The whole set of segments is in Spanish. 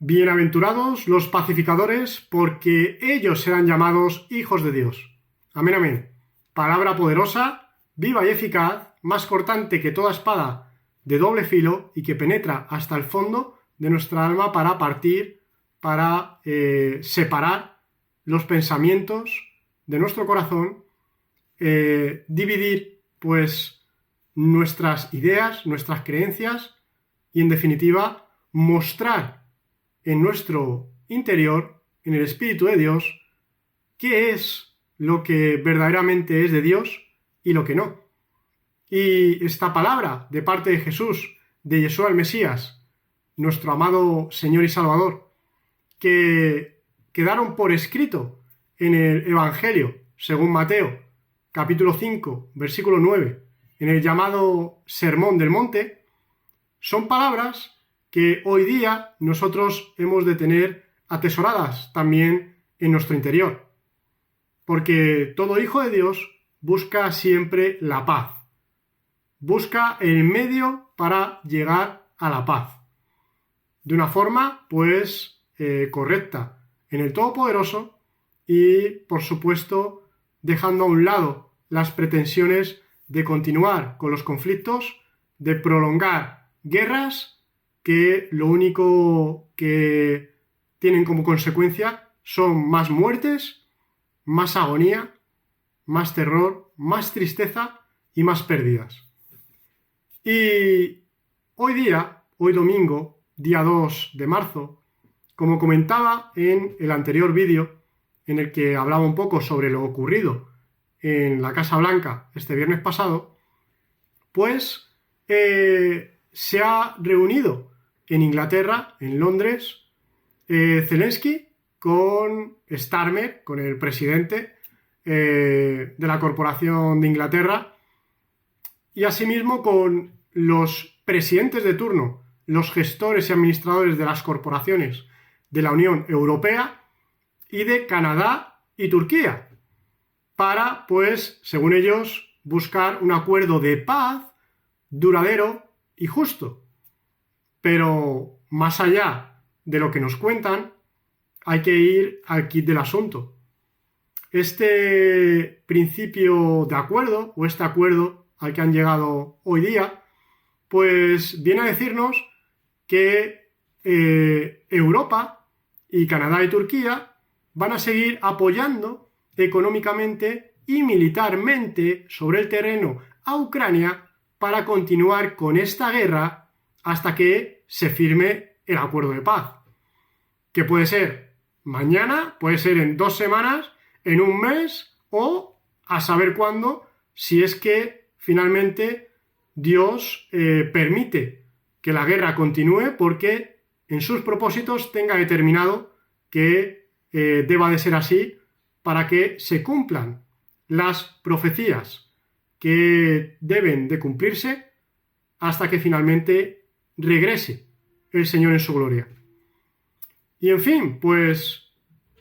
Bienaventurados los pacificadores, porque ellos serán llamados hijos de Dios. Amén, amén. Palabra poderosa, viva y eficaz, más cortante que toda espada de doble filo y que penetra hasta el fondo de nuestra alma para partir, para separar los pensamientos de nuestro corazón, dividir pues nuestras ideas, nuestras creencias y en definitiva mostrar en nuestro interior, en el Espíritu de Dios, qué es lo que verdaderamente es de Dios y lo que no. Y esta palabra de parte de Jesús, de Yeshua el Mesías, nuestro amado Señor y Salvador, que quedaron por escrito en el Evangelio, según Mateo, capítulo 5, versículo 9, en el llamado Sermón del Monte, son palabras que hoy día nosotros hemos de tener atesoradas también en nuestro interior. Porque todo hijo de Dios busca siempre la paz. Busca el medio para llegar a la paz. De una forma, pues, correcta en el Todopoderoso y, por supuesto, dejando a un lado las pretensiones de continuar con los conflictos, de prolongar guerras que lo único que tienen como consecuencia son más muertes, más agonía, más terror, más tristeza y más pérdidas. Y hoy domingo, día 2 de marzo, como comentaba en el anterior vídeo, en el que hablaba un poco sobre lo ocurrido en la Casa Blanca este viernes pasado, pues se ha reunido en Inglaterra, en Londres, Zelensky con Starmer, con el presidente de la Corporación de Inglaterra, y asimismo con los presidentes de turno, los gestores y administradores de las corporaciones de la Unión Europea y de Canadá y Turquía, para, pues, según ellos, buscar un acuerdo de paz duradero y justo. Pero más allá de lo que nos cuentan, hay que ir al quid del asunto. Este principio de acuerdo, o este acuerdo al que han llegado hoy día, pues viene a decirnos que Europa y Canadá y Turquía van a seguir apoyando económicamente y militarmente sobre el terreno a Ucrania para continuar con esta guerra hasta que se firme el acuerdo de paz, que puede ser mañana, puede ser en 2 semanas, en un mes o a saber cuándo, si es que finalmente Dios permite que la guerra continúe porque en sus propósitos tenga determinado que deba de ser así para que se cumplan las profecías que deben de cumplirse hasta que finalmente regrese el Señor en su gloria. Y en fin, pues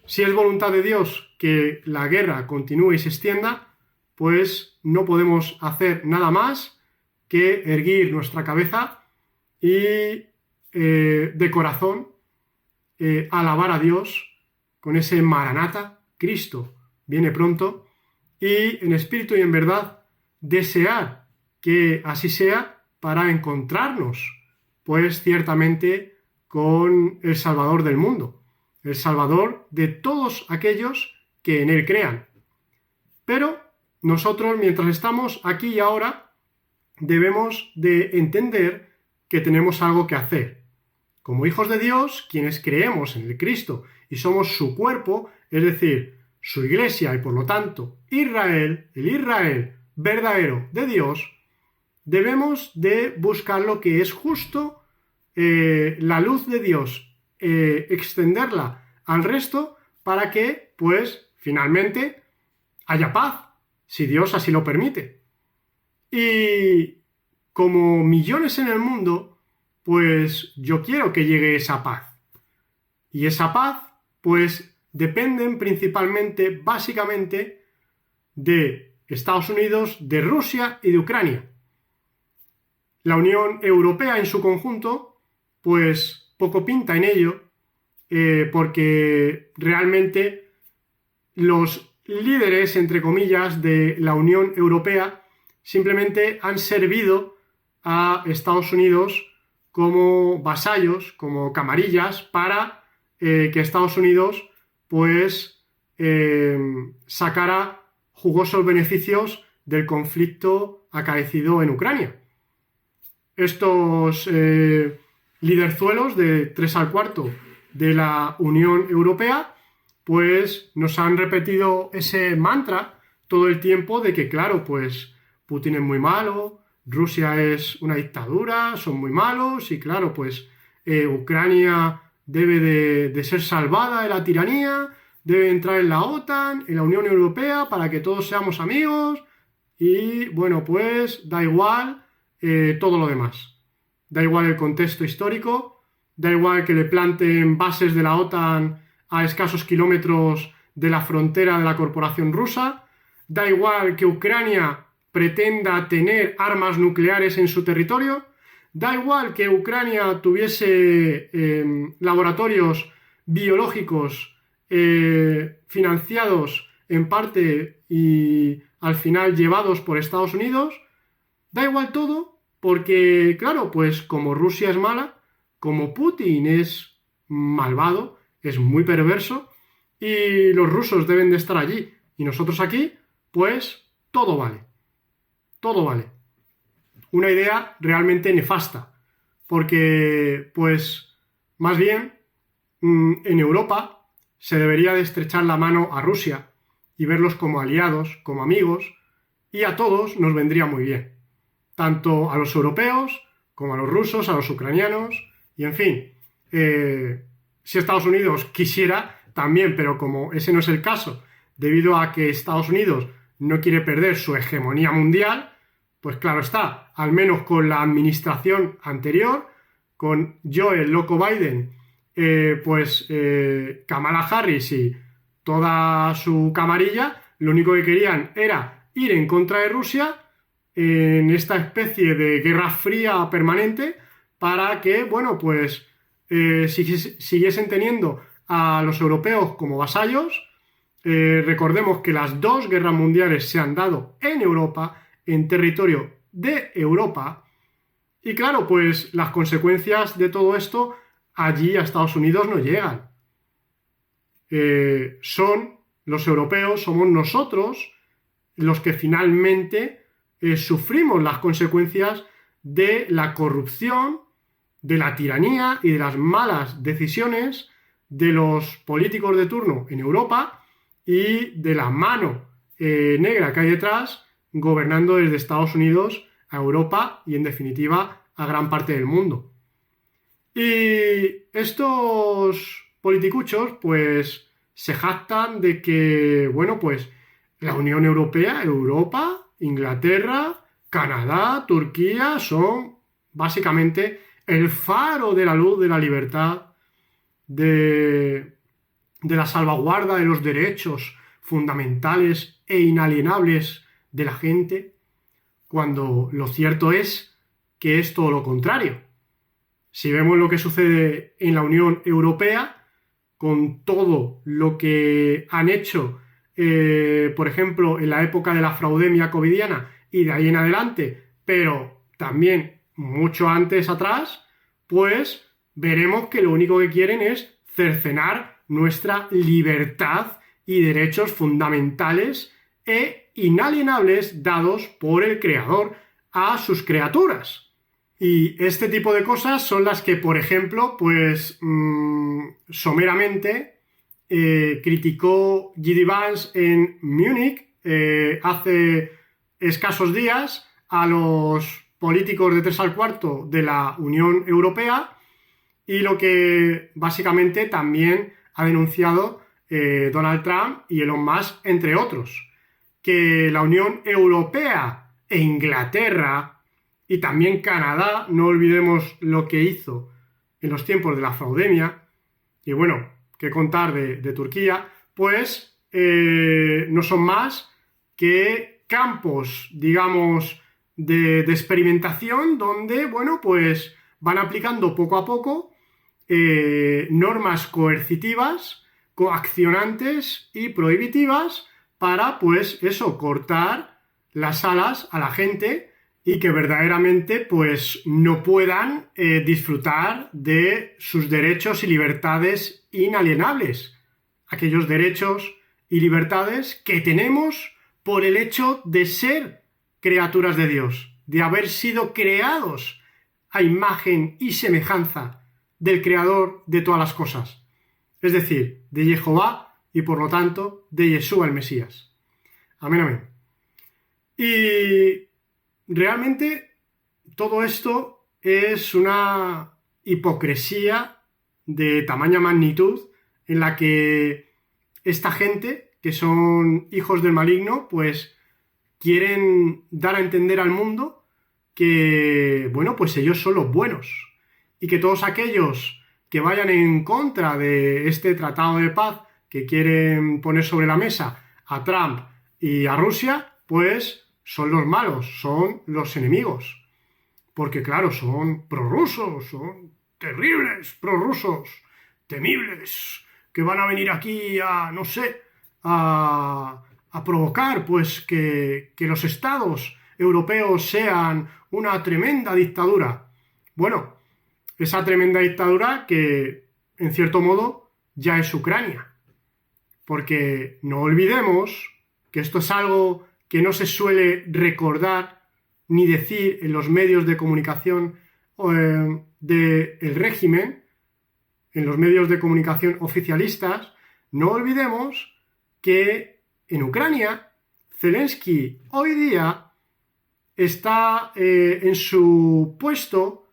si es voluntad de Dios que la guerra continúe y se extienda, pues no podemos hacer nada más que erguir nuestra cabeza y de corazón alabar a Dios con ese Maranata, Cristo viene pronto, y en espíritu y en verdad desear que así sea para encontrarnos pues ciertamente con el Salvador del mundo, el Salvador de todos aquellos que en Él crean. Pero nosotros, mientras estamos aquí y ahora, debemos de entender que tenemos algo que hacer. Como hijos de Dios, quienes creemos en el Cristo y somos su cuerpo, es decir, su iglesia y por lo tanto Israel, el Israel verdadero de Dios, debemos de buscar lo que es justo, la luz de Dios, extenderla al resto para que, pues, finalmente haya paz, si Dios así lo permite. Y como millones en el mundo, pues yo quiero que llegue esa paz. Y esa paz, pues, dependen principalmente, básicamente, de Estados Unidos, de Rusia y de Ucrania. La Unión Europea en su conjunto, pues poco pinta en ello, porque realmente los líderes, entre comillas, de la Unión Europea simplemente han servido a Estados Unidos como vasallos, como camarillas, para que Estados Unidos pues sacara jugosos beneficios del conflicto acaecido en Ucrania. Estos liderzuelos de 3 al cuarto de la Unión Europea pues nos han repetido ese mantra todo el tiempo de que, claro, pues Putin es muy malo, Rusia es una dictadura, son muy malos y, claro, pues Ucrania debe de ser salvada de la tiranía, debe entrar en la OTAN, en la Unión Europea, para que todos seamos amigos y, bueno, pues da igual todo lo demás. Da igual el contexto histórico, da igual que le planten bases de la OTAN a escasos kilómetros de la frontera de la corporación rusa, da igual que Ucrania pretenda tener armas nucleares en su territorio, da igual que Ucrania tuviese laboratorios biológicos financiados en parte y al final llevados por Estados Unidos, da igual todo porque, claro, pues como Rusia es mala, como Putin es malvado, es muy perverso y los rusos deben de estar allí y nosotros aquí, pues todo vale. Todo vale. Una idea realmente nefasta, porque, pues, más bien, en Europa se debería de estrechar la mano a Rusia y verlos como aliados, como amigos, y a todos nos vendría muy bien. Tanto a los europeos, como a los rusos, a los ucranianos, y en fin, si Estados Unidos quisiera, también, pero como ese no es el caso, debido a que Estados Unidos no quiere perder su hegemonía mundial, pues claro está, al menos con la administración anterior, con Joe el loco Biden, Kamala Harris y toda su camarilla, lo único que querían era ir en contra de Rusia en esta especie de guerra fría permanente para que, bueno, pues siguiesen teniendo a los europeos como vasallos. Recordemos que las 2 guerras mundiales se han dado en Europa, en territorio de Europa, y claro, pues las consecuencias de todo esto allí a Estados Unidos no llegan. Son los europeos, somos nosotros los que finalmente sufrimos las consecuencias de la corrupción, de la tiranía y de las malas decisiones de los políticos de turno en Europa y de la mano negra que hay detrás gobernando desde Estados Unidos a Europa y en definitiva a gran parte del mundo. Y estos politicuchos pues se jactan de que, bueno, pues la Unión Europea, Europa, Inglaterra, Canadá, Turquía son básicamente el faro de la luz de la libertad, de la salvaguarda de los derechos fundamentales e inalienables de la gente, cuando lo cierto es que es todo lo contrario. Si vemos lo que sucede en la Unión Europea, con todo lo que han hecho, por ejemplo, en la época de la fraudemia covidiana y de ahí en adelante, pero también mucho antes atrás, pues veremos que lo único que quieren es cercenar nuestra libertad y derechos fundamentales e inalienables dados por el Creador a sus criaturas. Y este tipo de cosas son las que, por ejemplo, pues someramente criticó J.D. Vance en Múnich hace escasos días a los políticos de 3 al cuarto de la Unión Europea, y lo que básicamente también ha denunciado Donald Trump y Elon Musk, entre otros, que la Unión Europea e Inglaterra y también Canadá, no olvidemos lo que hizo en los tiempos de la fraudemia, y bueno, qué contar de Turquía, pues no son más que campos, digamos, de experimentación donde, bueno, pues van aplicando poco a poco normas coercitivas, coaccionantes y prohibitivas para, pues eso, cortar las alas a la gente y que verdaderamente, pues, no puedan disfrutar de sus derechos y libertades inalienables. Aquellos derechos y libertades que tenemos por el hecho de ser criaturas de Dios, de haber sido creados a imagen y semejanza del Creador de todas las cosas, es decir, de Jehová y por lo tanto de Yeshua el Mesías. Amén, amén. Y realmente todo esto es una hipocresía de tamaña magnitud en la que esta gente, que son hijos del maligno, pues quieren dar a entender al mundo que, bueno, pues ellos son los buenos y que todos aquellos que vayan en contra de este tratado de paz que quieren poner sobre la mesa a Trump y a Rusia, pues son los malos, son los enemigos. Porque claro, son prorrusos, son terribles prorrusos, temibles, que van a venir aquí a, no sé, a provocar pues que los estados europeos sean una tremenda dictadura. Bueno, esa tremenda dictadura que, en cierto modo, ya es Ucrania. Porque no olvidemos que esto es algo que no se suele recordar ni decir en los medios de comunicación del régimen, en los medios de comunicación oficialistas. No olvidemos que en Ucrania Zelensky hoy día está en su puesto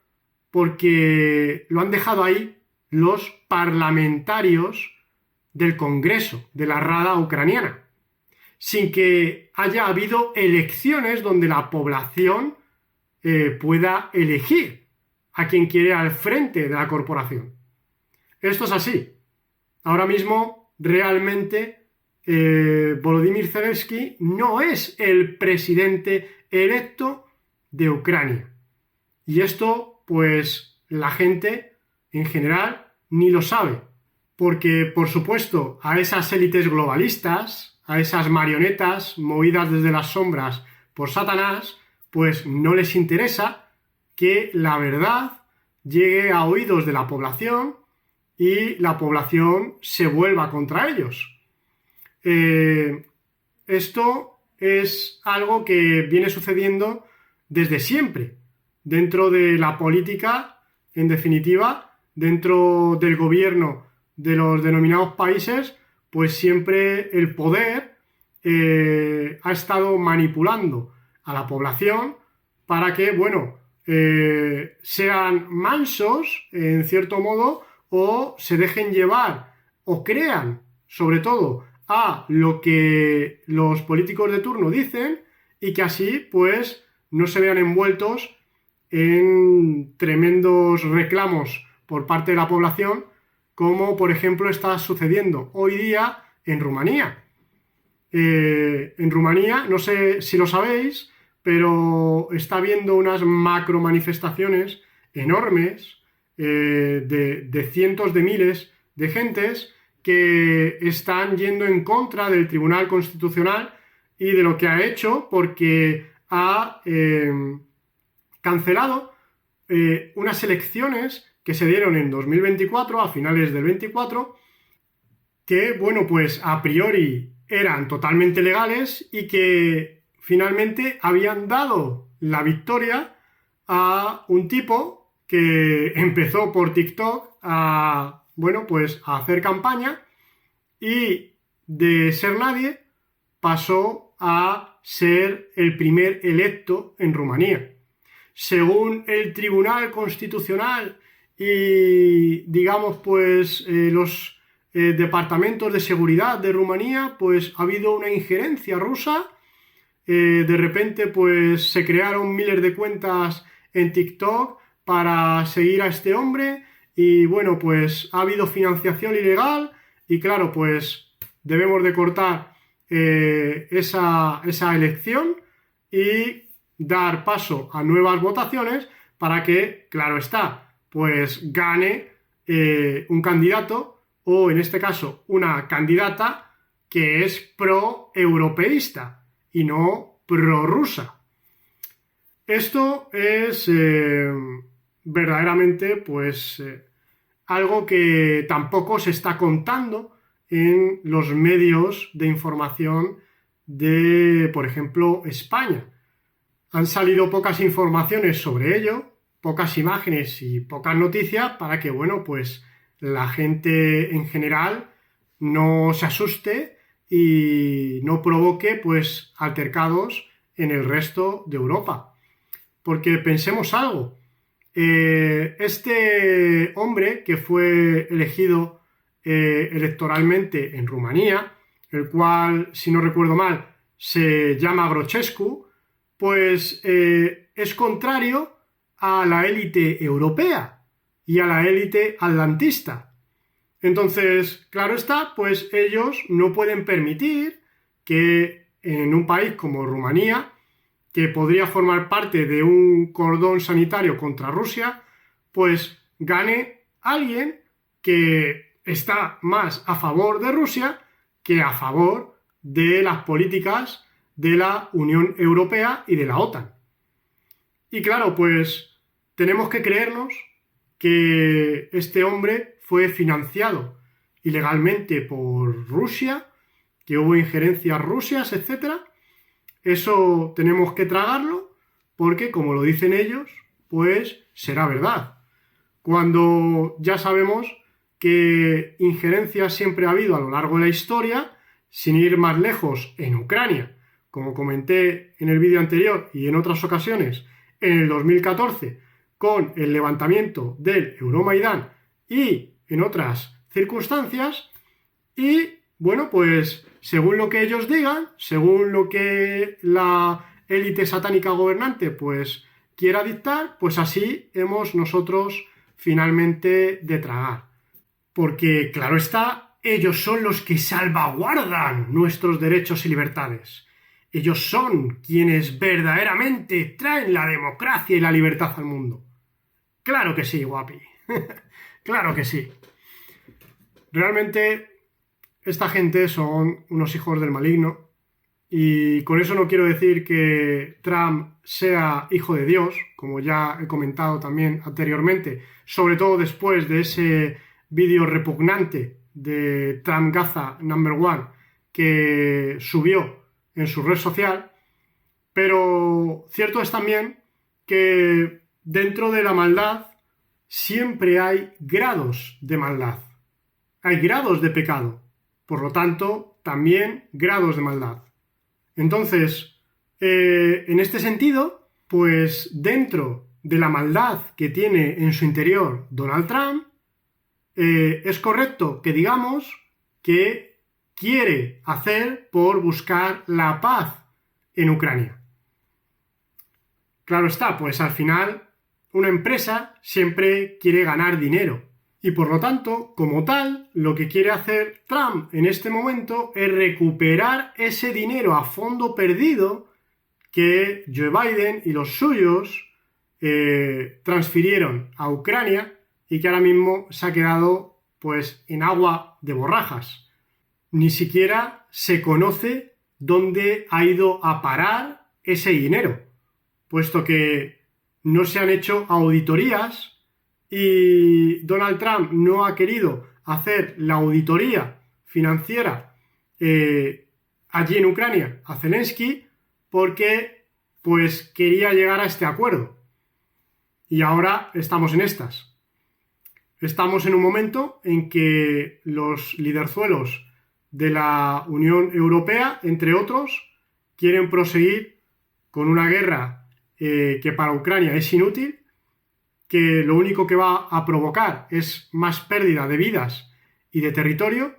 porque lo han dejado ahí los parlamentarios del Congreso, de la Rada ucraniana, sin que haya habido elecciones donde la población pueda elegir a quien quiere al frente de la corporación. Esto es así. Ahora mismo, realmente, Volodymyr Zelensky no es el presidente electo de Ucrania. Y esto, pues, la gente en general ni lo sabe. Porque, por supuesto, a esas élites globalistas, a esas marionetas movidas desde las sombras por Satanás, pues no les interesa que la verdad llegue a oídos de la población y la población se vuelva contra ellos. Esto es algo que viene sucediendo desde siempre, dentro de la política, en definitiva, dentro del gobierno de los denominados países, pues siempre el poder ha estado manipulando a la población para que, bueno, sean mansos, en cierto modo, o se dejen llevar, o crean, sobre todo, a lo que los políticos de turno dicen y que así, pues, no se vean envueltos en tremendos reclamos por parte de la población, como, por ejemplo, está sucediendo hoy día en Rumanía. En Rumanía, no sé si lo sabéis, pero está habiendo unas macro manifestaciones enormes de cientos de miles de gentes que están yendo en contra del Tribunal Constitucional y de lo que ha hecho, porque ha cancelado unas elecciones que se dieron en 2024, a finales del 24, que, bueno, pues a priori eran totalmente legales y que finalmente habían dado la victoria a un tipo que empezó por TikTok a, bueno, pues a hacer campaña y de ser nadie pasó a ser el primer electo en Rumanía. Según el Tribunal Constitucional y, digamos, pues los departamentos de seguridad de Rumanía, pues ha habido una injerencia rusa. De repente, pues se crearon miles de cuentas en TikTok para seguir a este hombre y, bueno, pues ha habido financiación ilegal y, claro, pues debemos de cortar esa elección y dar paso a nuevas votaciones para que, claro está, pues gane un candidato o en este caso una candidata que es pro-europeísta y no prorrusa. Esto es verdaderamente pues algo que tampoco se está contando en los medios de información de, por ejemplo, España. Han salido pocas informaciones sobre ello, pocas imágenes y pocas noticias para que, bueno, pues la gente en general no se asuste y no provoque, pues, altercados en el resto de Europa. Porque pensemos algo, este hombre que fue elegido electoralmente en Rumanía, el cual, si no recuerdo mal, se llama Grochescu, pues es contrario a la élite europea y a la élite atlantista. Entonces, claro está, pues ellos no pueden permitir que en un país como Rumanía, que podría formar parte de un cordón sanitario contra Rusia, pues gane alguien que está más a favor de Rusia que a favor de las políticas de la Unión Europea y de la OTAN. Y claro, pues tenemos que creernos que este hombre fue financiado ilegalmente por Rusia, que hubo injerencias rusias, etc. Eso tenemos que tragarlo porque, como lo dicen ellos, pues será verdad. Cuando ya sabemos que injerencias siempre ha habido a lo largo de la historia, sin ir más lejos, en Ucrania, como comenté en el vídeo anterior y en otras ocasiones, en el 2014, con el levantamiento del Euromaidán y en otras circunstancias, y bueno, pues según lo que ellos digan, según lo que la élite satánica gobernante pues quiera dictar, pues así hemos nosotros finalmente de tragar. Porque, claro está, ellos son los que salvaguardan nuestros derechos y libertades. Ellos son quienes verdaderamente traen la democracia y la libertad al mundo. Claro que sí, guapi. Claro que sí. Realmente, esta gente son unos hijos del maligno. Y con eso no quiero decir que Trump sea hijo de Dios, como ya he comentado también anteriormente, sobre todo después de ese vídeo repugnante de Trump Gaza #1 que subió en su red social, pero cierto es también que dentro de la maldad siempre hay grados de maldad, hay grados de pecado, por lo tanto también grados de maldad. Entonces, en este sentido, pues dentro de la maldad que tiene en su interior Donald Trump, es correcto que digamos que quiere hacer por buscar la paz en Ucrania. Claro está, pues al final una empresa siempre quiere ganar dinero y por lo tanto, como tal, lo que quiere hacer Trump en este momento es recuperar ese dinero a fondo perdido que Joe Biden y los suyos transfirieron a Ucrania y que ahora mismo se ha quedado pues en agua de borrajas. Ni siquiera se conoce dónde ha ido a parar ese dinero, puesto que no se han hecho auditorías y Donald Trump no ha querido hacer la auditoría financiera allí en Ucrania a Zelensky porque pues quería llegar a este acuerdo. Y ahora estamos en estas. Estamos en un momento en que los liderzuelos de la Unión Europea, entre otros, quieren proseguir con una guerra que para Ucrania es inútil, que lo único que va a provocar es más pérdida de vidas y de territorio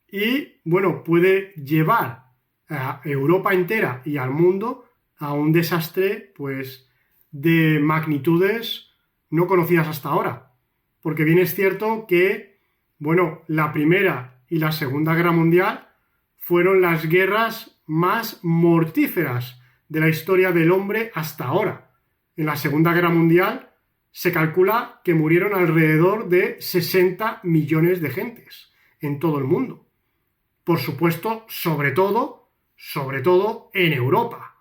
y, bueno, puede llevar a Europa entera y al mundo a un desastre, pues, de magnitudes no conocidas hasta ahora. Porque bien es cierto que, bueno, la Primera y la Segunda Guerra Mundial fueron las guerras más mortíferas de la historia del hombre hasta ahora. En la Segunda Guerra Mundial se calcula que murieron alrededor de 60 millones de gentes en todo el mundo. Por supuesto, sobre todo en Europa.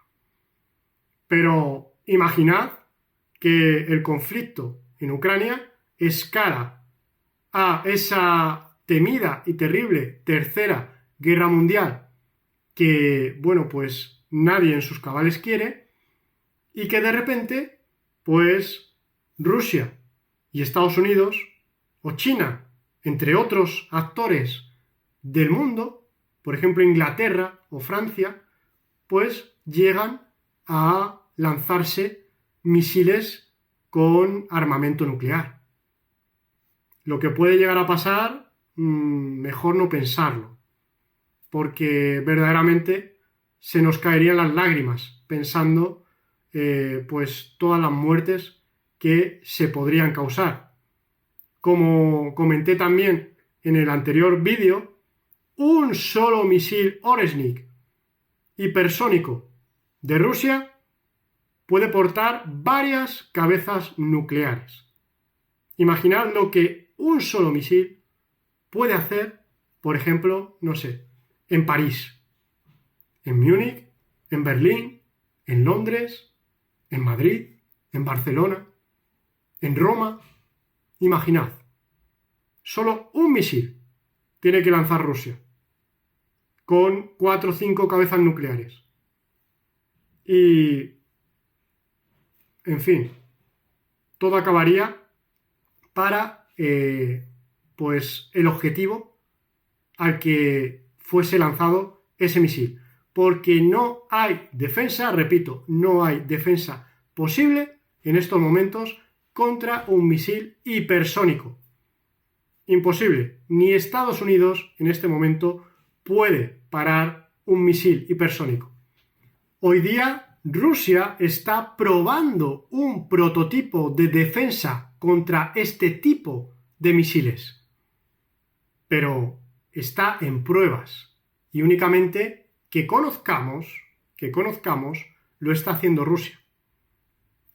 Pero imaginad que el conflicto en Ucrania escala a esa temida y terrible tercera guerra mundial que, bueno, pues nadie en sus cabales quiere, y que de repente, pues Rusia y Estados Unidos o China, entre otros actores del mundo, por ejemplo Inglaterra o Francia, pues llegan a lanzarse misiles con armamento nuclear. Lo que puede llegar a pasar, mejor no pensarlo, porque verdaderamente se nos caerían las lágrimas pensando pues todas las muertes que se podrían causar. Como comenté también en el anterior vídeo, un solo misil Oresnik hipersónico de Rusia puede portar varias cabezas nucleares. Imaginad lo que un solo misil puede hacer, por ejemplo, no sé, en París, en Múnich, en Berlín, en Londres, en Madrid, en Barcelona, en Roma. Imaginad, solo un misil tiene que lanzar Rusia, con 4 o 5 cabezas nucleares. Y, en fin, todo acabaría para pues el objetivo al que fuese lanzado ese misil. Porque no hay defensa, repito, no hay defensa posible en estos momentos contra un misil hipersónico. Imposible. Ni Estados Unidos en este momento puede parar un misil hipersónico. Hoy día Rusia está probando un prototipo de defensa contra este tipo de misiles. Pero está en pruebas y únicamente que conozcamos, lo está haciendo Rusia.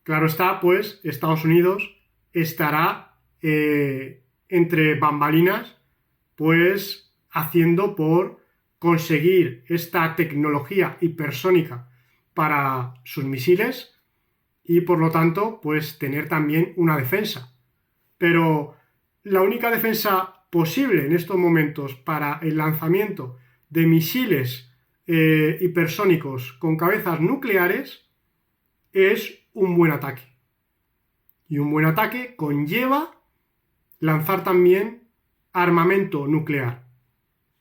Claro está, pues, Estados Unidos estará entre bambalinas, pues, haciendo por conseguir esta tecnología hipersónica para sus misiles y, por lo tanto, pues, tener también una defensa. Pero la única defensa posible en estos momentos para el lanzamiento de misiles hipersónicos con cabezas nucleares es un buen ataque. Y un buen ataque conlleva lanzar también armamento nuclear.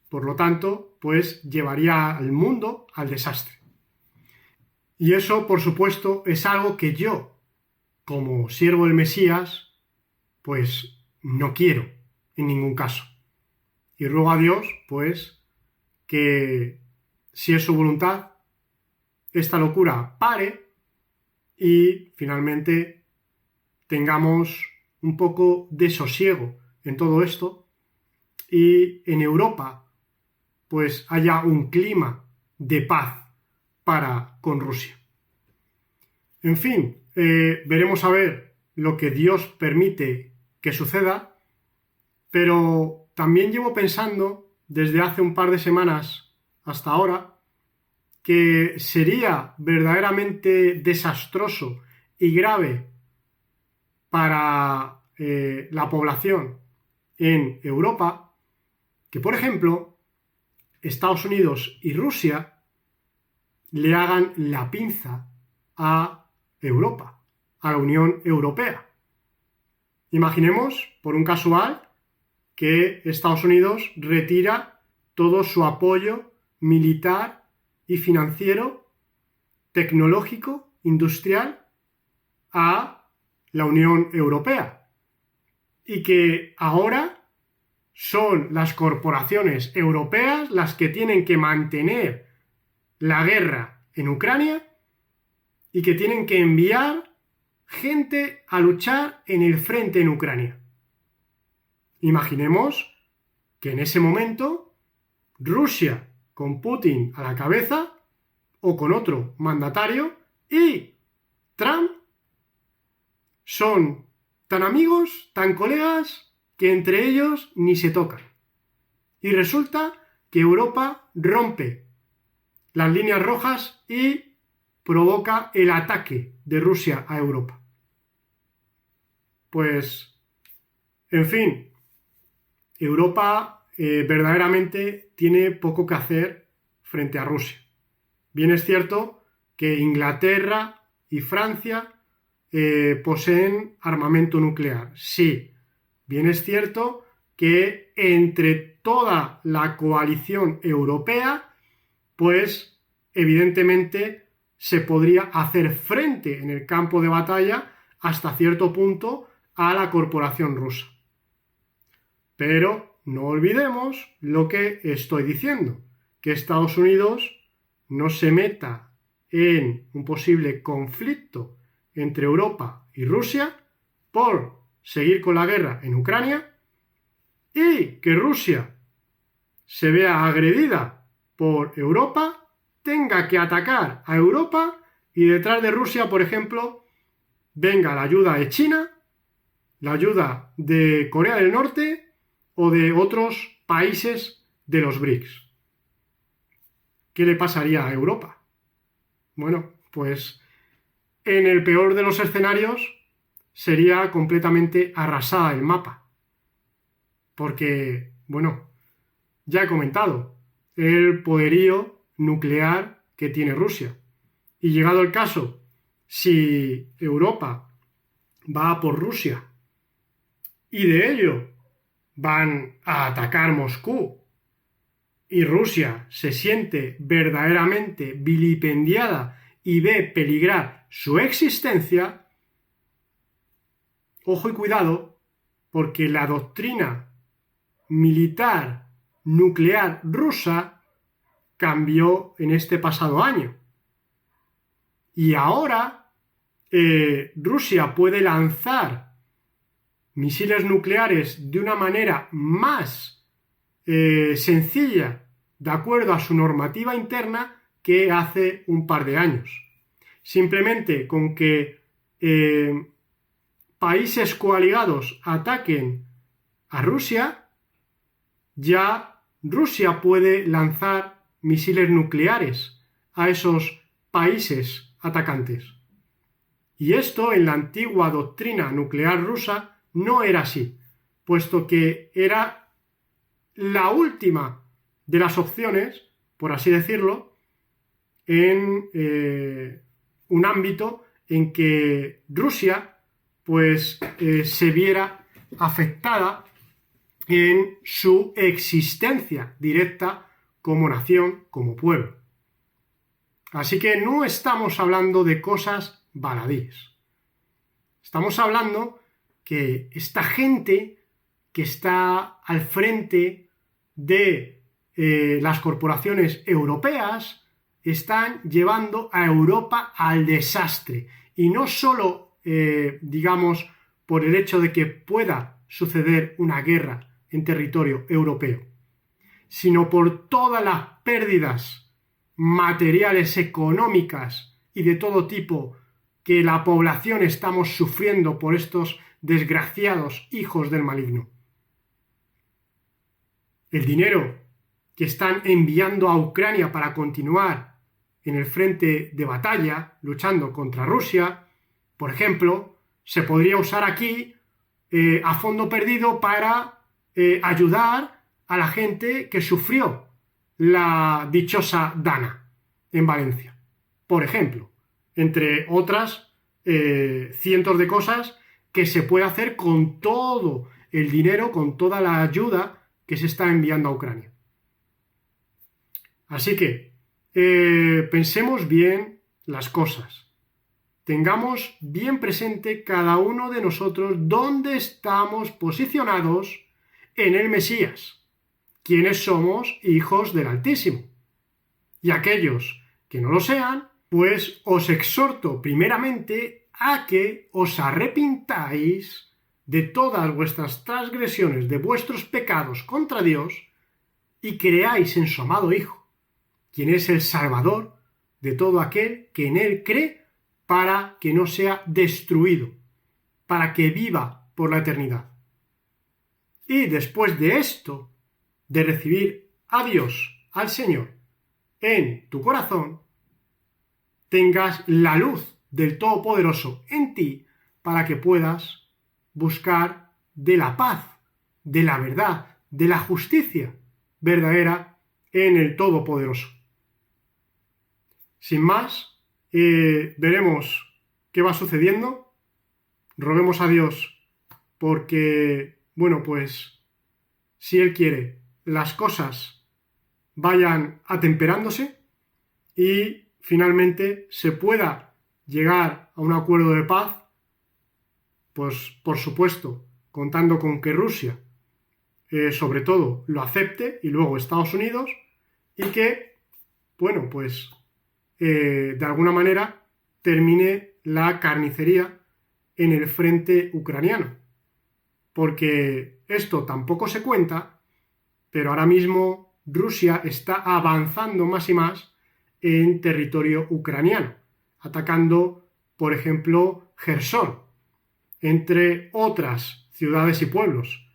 Por lo tanto, pues llevaría al mundo al desastre. Y eso, por supuesto, es algo que yo, como siervo del Mesías, pues no quiero en ningún caso. Y ruego a Dios, pues, que si es su voluntad, esta locura pare y finalmente tengamos un poco de sosiego en todo esto y en Europa pues haya un clima de paz para con Rusia. En fin, veremos a ver lo que Dios permite que suceda, pero también llevo pensando desde hace un par de semanas hasta ahora que sería verdaderamente desastroso y grave para la población en Europa que, por ejemplo, Estados Unidos y Rusia le hagan la pinza a Europa, a la Unión Europea. Imaginemos, por un casual, que Estados Unidos retira todo su apoyo militar y financiero, tecnológico, industrial, a la Unión Europea. Y que ahora son las corporaciones europeas las que tienen que mantener la guerra en Ucrania y que tienen que enviar gente a luchar en el frente en Ucrania. Imaginemos que en ese momento Rusia con Putin a la cabeza o con otro mandatario y Trump son tan amigos, tan colegas, que entre ellos ni se tocan. Y resulta que Europa rompe las líneas rojas y provoca el ataque de Rusia a Europa. Pues, en fin, Europa verdaderamente tiene poco que hacer frente a Rusia. Bien es cierto que Inglaterra y Francia poseen armamento nuclear. Sí, bien es cierto que entre toda la coalición europea, pues evidentemente se podría hacer frente en el campo de batalla hasta cierto punto a la corporación rusa. Pero no olvidemos lo que estoy diciendo, que Estados Unidos no se meta en un posible conflicto entre Europa y Rusia por seguir con la guerra en Ucrania y que Rusia se vea agredida por Europa, tenga que atacar a Europa y detrás de Rusia, por ejemplo, venga la ayuda de China, la ayuda de Corea del Norte o de otros países de los BRICS. ¿Qué le pasaría a Europa? Bueno, pues en el peor de los escenarios sería completamente arrasada el mapa. Porque, bueno, ya he comentado el poderío nuclear que tiene Rusia. Y llegado el caso, si Europa va por Rusia y de ello van a atacar Moscú y Rusia se siente verdaderamente vilipendiada y ve peligrar su existencia, ojo y cuidado, porque la doctrina militar nuclear rusa cambió en este pasado año. Y ahora Rusia puede lanzar misiles nucleares de una manera más sencilla, de acuerdo a su normativa interna, que hace un par de años. Simplemente con que países coaligados ataquen a Rusia, ya Rusia puede lanzar misiles nucleares a esos países atacantes. Y esto en la antigua doctrina nuclear rusa no era así, puesto que era la última de las opciones, por así decirlo, en un ámbito en que Rusia pues se viera afectada en su existencia directa como nación, como pueblo. Así que no estamos hablando de cosas baladíes. Estamos hablando que esta gente que está al frente de las corporaciones europeas están llevando a Europa al desastre. Y no solo, digamos, por el hecho de que pueda suceder una guerra en territorio europeo, sino por todas las pérdidas materiales, económicas y de todo tipo que la población estamos sufriendo por estos desgraciados hijos del maligno. El dinero que están enviando a Ucrania para continuar en el frente de batalla, luchando contra Rusia, por ejemplo, se podría usar aquí a fondo perdido para ayudar a la gente que sufrió la dichosa Dana en Valencia, por ejemplo, entre otras cientos de cosas que se puede hacer con todo el dinero, con toda la ayuda que se está enviando a Ucrania. Así que pensemos bien las cosas. Tengamos bien presente cada uno de nosotros dónde estamos posicionados en el Mesías, quiénes somos hijos del Altísimo. Y aquellos que no lo sean, pues os exhorto primeramente a que os arrepintáis de todas vuestras transgresiones, de vuestros pecados contra Dios, y creáis en su amado Hijo, quien es el Salvador de todo aquel que en él cree, para que no sea destruido, para que viva por la eternidad. Y después de esto, de recibir a Dios, al Señor, en tu corazón, tengas la luz del Todopoderoso en ti para que puedas buscar de la paz, de la verdad, de la justicia verdadera en el Todopoderoso. Sin más, veremos qué va sucediendo. Roguemos a Dios porque, bueno, pues, si Él quiere, las cosas vayan atemperándose y finalmente se pueda llegar a un acuerdo de paz, pues, por supuesto, contando con que Rusia, sobre todo, lo acepte y luego Estados Unidos, y que, bueno, pues, de alguna manera termine la carnicería en el frente ucraniano. Porque esto tampoco se cuenta, pero ahora mismo Rusia está avanzando más y más en territorio ucraniano, atacando, por ejemplo, Jersón, entre otras ciudades y pueblos,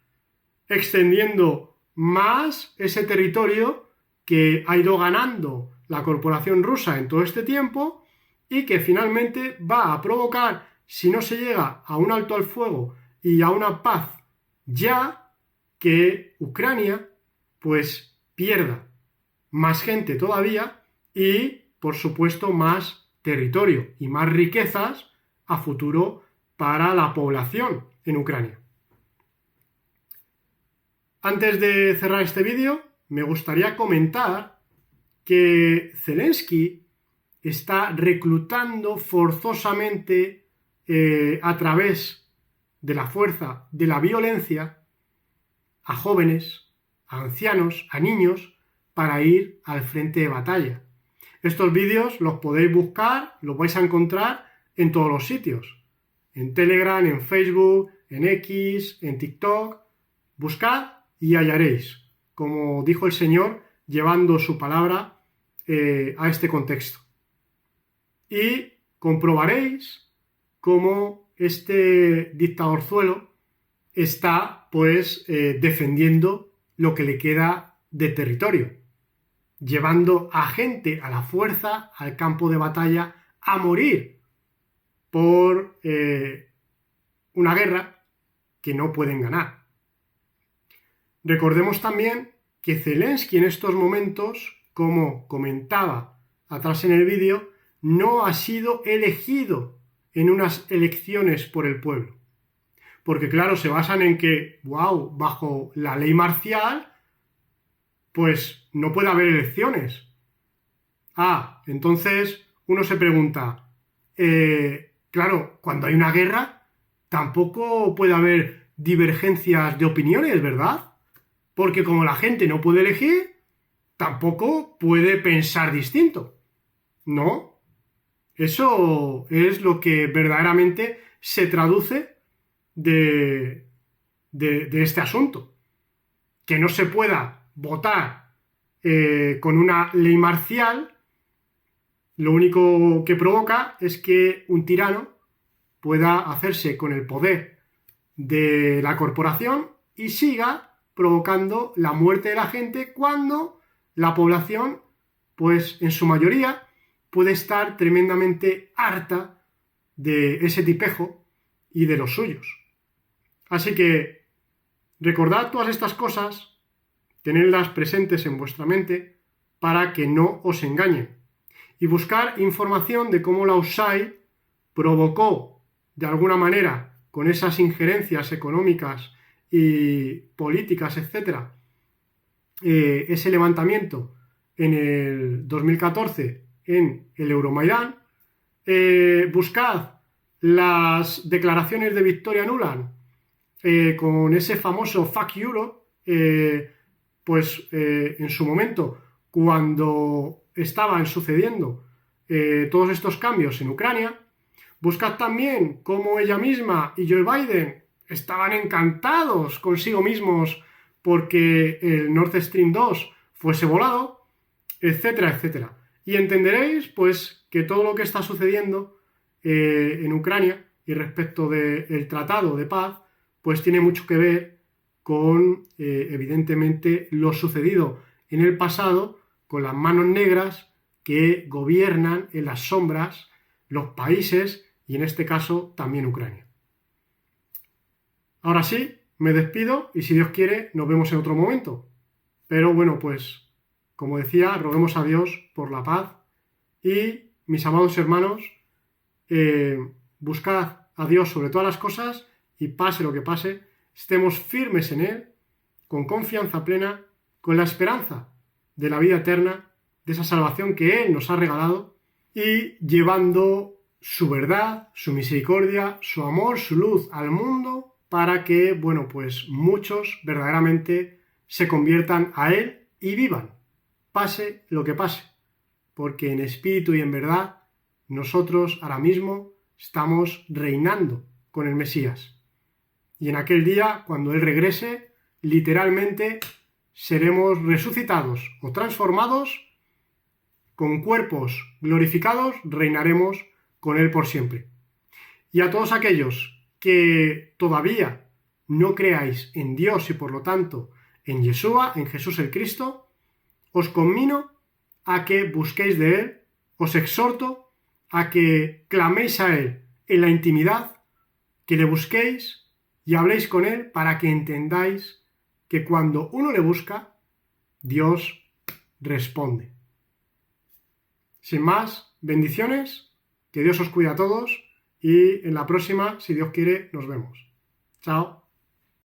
extendiendo más ese territorio que ha ido ganando la corporación rusa en todo este tiempo y que finalmente va a provocar, si no se llega a un alto al fuego y a una paz ya, que Ucrania pues pierda más gente todavía y, por supuesto, más territorio y más riquezas a futuro para la población en Ucrania. Antes de cerrar este vídeo, me gustaría comentar que Zelensky está reclutando forzosamente a través de la fuerza de la violencia a jóvenes, a ancianos, a niños, para ir al frente de batalla. Estos vídeos los podéis buscar, los vais a encontrar en todos los sitios. En Telegram, en Facebook, en X, en TikTok. Buscad y hallaréis, como dijo el Señor, llevando su palabra a este contexto. Y comprobaréis cómo este dictadorzuelo está, pues, defendiendo lo que le queda de territorio, llevando a gente a la fuerza al campo de batalla a morir por una guerra que no pueden ganar. Recordemos también que Zelensky en estos momentos, como comentaba atrás en el vídeo, no ha sido elegido en unas elecciones por el pueblo. Porque claro, se basan en que, bajo la ley marcial, pues no puede haber elecciones. Entonces uno se pregunta, claro, cuando hay una guerra, tampoco puede haber divergencias de opiniones, ¿verdad? Porque como la gente no puede elegir, tampoco puede pensar distinto. ¿No? Eso es lo que verdaderamente se traduce de este asunto. Que no se pueda votar con una ley marcial, lo único que provoca es que un tirano pueda hacerse con el poder de la corporación y siga provocando la muerte de la gente cuando la población, pues en su mayoría, puede estar tremendamente harta de ese tipejo y de los suyos. Así que recordad todas estas cosas, tenedlas presentes en vuestra mente para que no os engañen y buscar información de cómo la USAID provocó de alguna manera con esas injerencias económicas y políticas, etcétera, ese levantamiento en el 2014 en el Euromaidán. Buscad las declaraciones de Victoria Nuland con ese famoso Fuck Europe, en su momento, cuando estaban sucediendo todos estos cambios en Ucrania. Buscad también cómo ella misma y Joe Biden estaban encantados consigo mismos porque el Nord Stream 2 fuese volado, etcétera, etcétera. Y entenderéis, pues, que todo lo que está sucediendo en Ucrania y respecto del tratado de paz, pues tiene mucho que ver con, evidentemente, lo sucedido en el pasado con las manos negras que gobiernan en las sombras los países y en este caso también Ucrania. Ahora sí, me despido y si Dios quiere nos vemos en otro momento. Pero bueno, pues como decía, roguemos a Dios por la paz y mis amados hermanos, buscad a Dios sobre todas las cosas y pase lo que pase, estemos firmes en Él, con confianza plena, con la esperanza de la vida eterna, de esa salvación que Él nos ha regalado y llevando su verdad, su misericordia, su amor, su luz al mundo para que, bueno, pues muchos verdaderamente se conviertan a Él y vivan, pase lo que pase, porque en espíritu y en verdad nosotros ahora mismo estamos reinando con el Mesías. Y en aquel día, cuando Él regrese, literalmente seremos resucitados o transformados con cuerpos glorificados, reinaremos con Él por siempre. Y a todos aquellos que todavía no creáis en Dios y por lo tanto en Yeshua, en Jesús el Cristo, os conmino a que busquéis de Él, os exhorto a que claméis a Él en la intimidad, que le busquéis y habléis con Él para que entendáis que cuando uno le busca, Dios responde. Sin más, bendiciones, que Dios os cuide a todos y en la próxima, si Dios quiere, nos vemos. Chao.